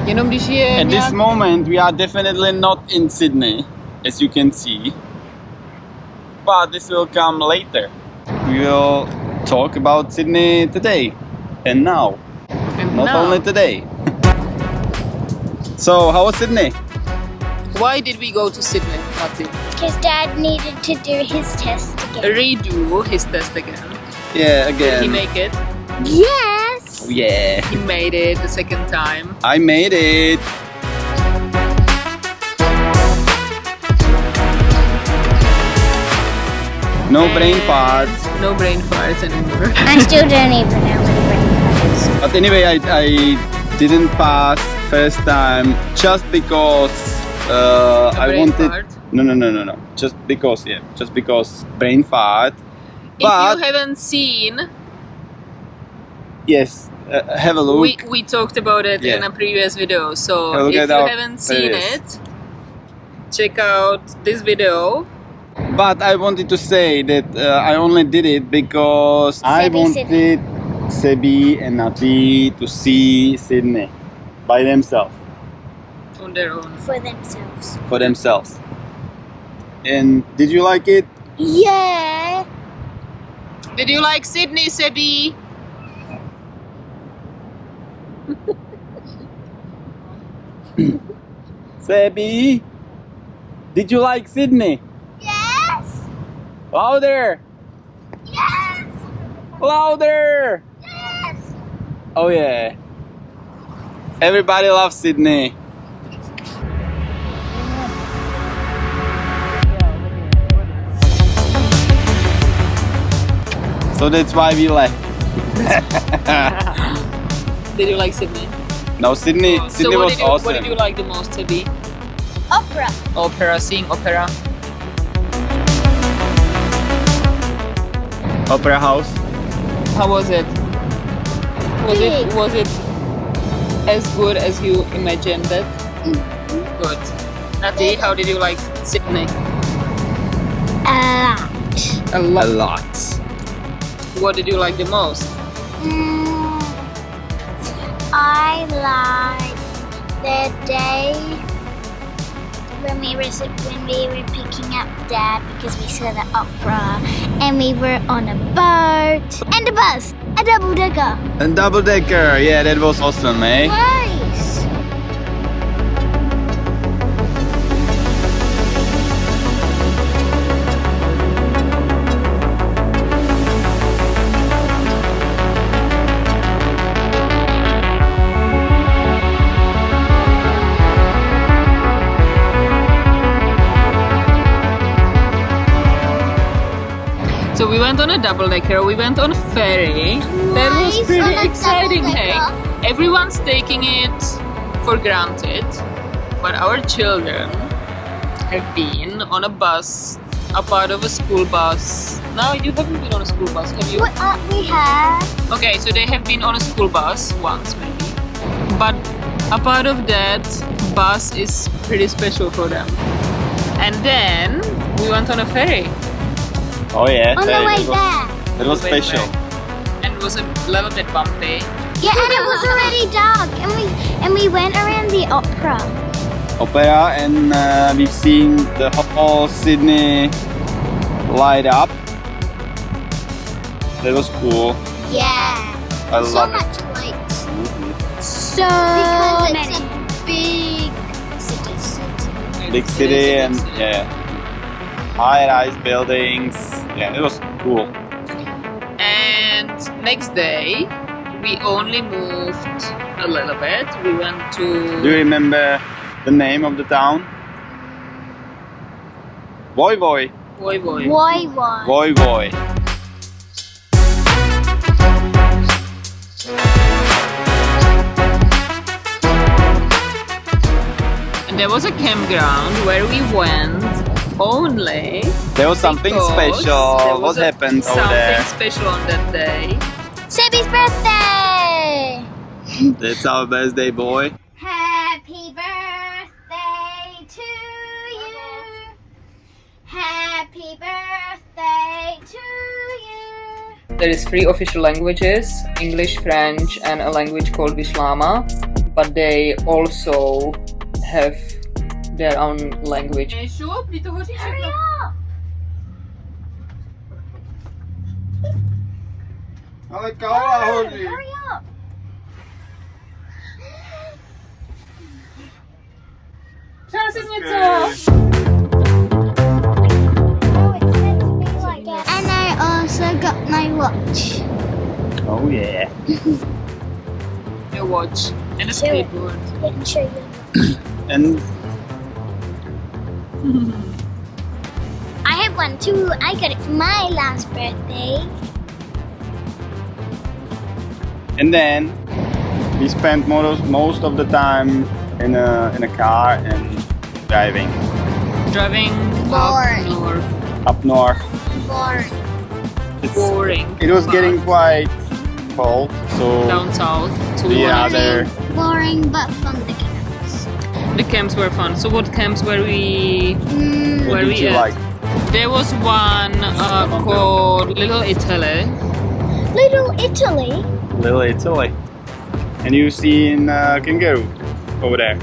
Jenom když je At this moment, we are definitely not in Sydney, as you can see. But this will come later. We will talk about Sydney today and now. Not only today. So, how was Sydney? Why did we go to Sydney, Matti? Because Dad needed to do his test again. Redo his test again. Yeah, again. Did he make it? Yes! Oh, yeah. He made it the second time. I made it. No brain farts. No brain farts anymore. I still don't even know what a brain fart is. But anyway, I didn't pass first time just because I brain wanted. fart? No. Just because brain fart. If But you haven't seen, yes, have a look. we talked about it in a previous video. Have a So look if at you our haven't seen playlist. it, check out this video. But I wanted to say that I only did it because I wanted Sebi and Nati to see Sydney by themselves. On their own. For themselves. And did you like it? Yeah! Did you like Sydney, Sebi? Sebi, did you like Sydney? Yes! Louder! Yes! Louder! Yes! Oh yeah. Everybody loves Sydney. So that's why we left. Did you like Sydney? No, Sydney So Sydney was awesome. what did you like the most, Sebi? Opera. Opera, seeing opera. Opera House. How was it? Big. Was it as good as you imagined it? Good. Nati, how did you like Sydney? A A A lot. lot. What did you like the most? I like the day when we were picking up Dad because we saw the opera and we were on a boat and a bus, a double decker. And double decker. Yeah, that was awesome, eh? Nice. So we went on a double decker, we went on a ferry. That was Nice, pretty on a exciting, hey? double-decker. Everyone's taking it for granted, but our children have been on a bus, a part of a school bus. No, you haven't been on a school bus, have you? We have. Okay, so they have been on a school bus once maybe, but a part of that bus is pretty special for them. And then we went on a ferry. Oh yeah. On the hey, way that back. That was Way special. back. And it was a little bit bumpy. Yeah, and it was already dark, and we went around the opera. Opera, and we've seen the whole Sydney light up. That was cool. Yeah. I So love it. much lights. So Because many. it's a big city. Big city and yeah, high-rise buildings. Yeah, it was cool. And next day, we only moved a little bit. We went Do you to remember the name of the town? Woy Woy. Woy Woy. Woy Woy. Woy Woy. And there was a campground where we went only. There was something because special. there What was happened over there? Something special on that day. Sebi's birthday. That's our birthday boy. Happy birthday to you. Happy birthday to you. There is 3 official languages, English, French and a language called Vishlama. but they also have their own language. Hurry up! Ale káva hoří. Hurry up! Přál jsi něco? Oh, it's meant to be like that. And I also got my watch. Oh yeah. A watch and a Sure. skateboard. I can show you. And I have one too. I got it for my last birthday. and then we spent most of the time in a car and driving Driving Boring. up north. up north. Boring. It's, Boring. it was but getting quite cold, so down south to the one of other Boring but fun the camps. the camps were fun. So what camps were we? what Where did we you at? like? There was one called Little Italy. Little Italy. Little Italy. And you see in kangaroo over there.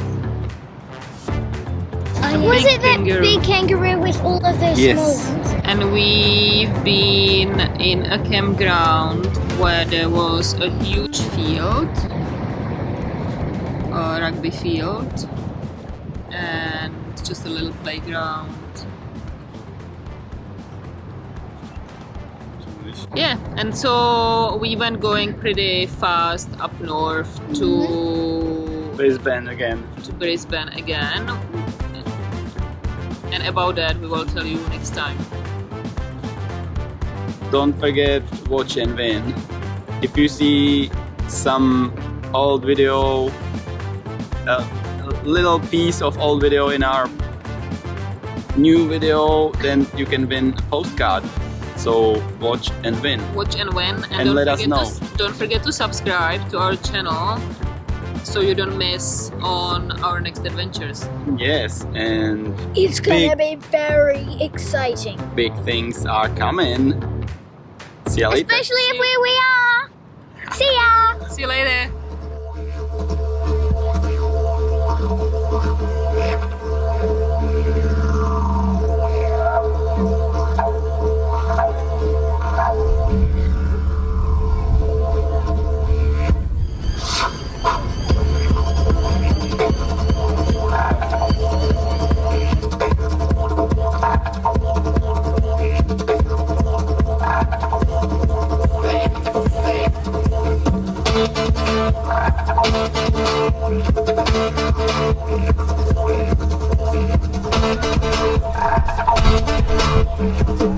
Was Big it that kangaroo. big kangaroo with all of those Yes. small ones? And we've been in a campground where there was a huge field, a rugby field, and just a little playground. Yeah, and so we went going pretty fast up north to Brisbane again. Brisbane again. And about that we will tell you next time. Don't forget, watch and win. If you see some old video, a little piece of old video in our new video, then you can win a postcard. So watch and win. Watch and win, And let us know. Don't forget to subscribe to our channel so you don't miss on our next adventures. Yes, and It's gonna be very exciting. big things are coming. See you later. Especially if we are. See ya! See you later. Thank you.